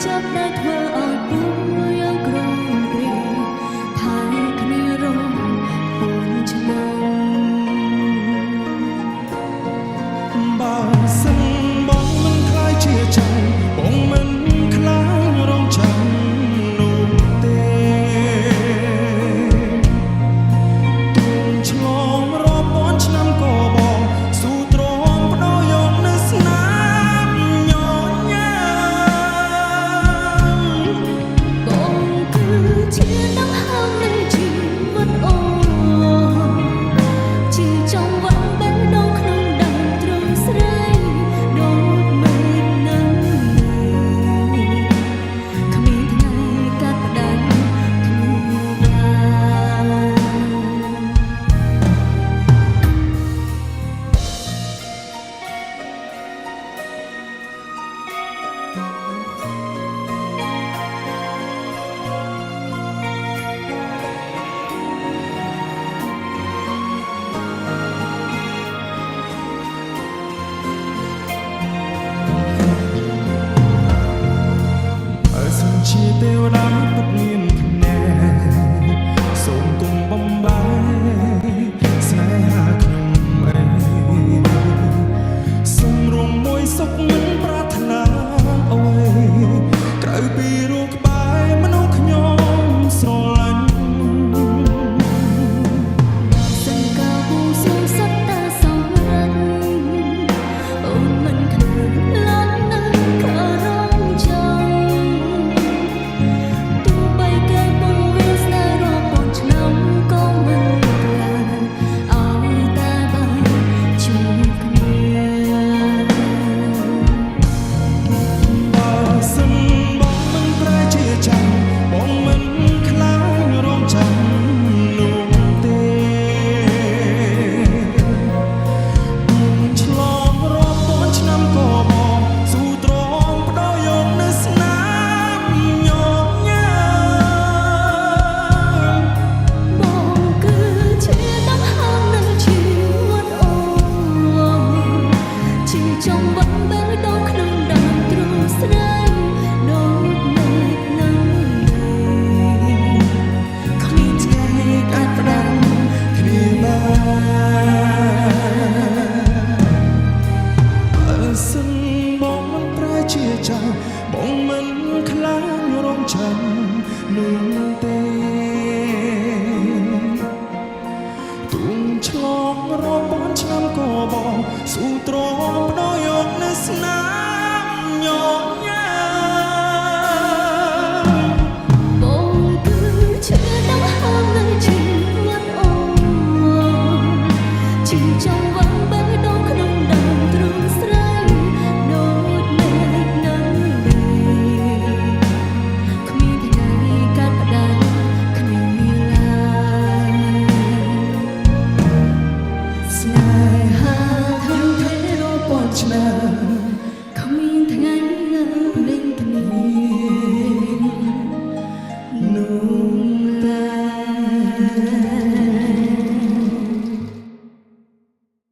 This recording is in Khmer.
ចាប់ដែលធ្វើឲ្យពូយ៉ាងក្រំគ្រាថែគ្នារង4ឆ្នាំបើសិនបងមិនខ្លាយជាចាំបងមិនខ្លាចរងចាំនោះទេទុំឆ្លងរាប់ពាន់ឆ្នាំក៏បងស៊ូទ្រាំបដោយកនៅស្នាមញញ៉ាបងគឺជាដង្ហើមនៃជីវិតអូជាចង្វាក់បេះដូងក្នុងដើមទ្រូងស្រីដូចមេឃនឹងគ្មានថ្ងៃកាត់ផ្ដាច់គ្នាជាទេវតាពិតមានភ្នែកសូមកុំបំបាយស្នេហាខ្ញុំអេសូមរួមមួយសុខមិនប្រាថ្នាអ្វីក្រៅពីរូបក្បែរមនុស្សខ្ញុំស្រឡាញ់សង្កលពូសួរសត្វតាសម្រាប់អូនមិនខ្លាចលាក់នៅក៏រងចាំទោះបីគេបងវាស្នេហ៍រាប់ពាន់ឆ្នាំក៏មិនខ្លាចឲ្យតែបានជួបគ្នាបើសិនបងមិនប្រែជាចាំបងមិនខ្លាចរងចាំនោះទេឆ្លងរាប់ពាន់ឆ្នាំក៏បងស៊ូទ្រាំបដោយកនៅស្នាមញញ៉ាបងគឺជាដង្ហើមនៃជីវិតអូជាចង្វាក់បេះដូងក្នុងដើមទ្រូងស្រីដូចមេឃនឹងគ្មានថ្ងៃកាត់ផ្ដាច់គ្នាបានបើសិនបងមិនប្រែជាចាំបងមិនខ្លាចរងចាំនោះ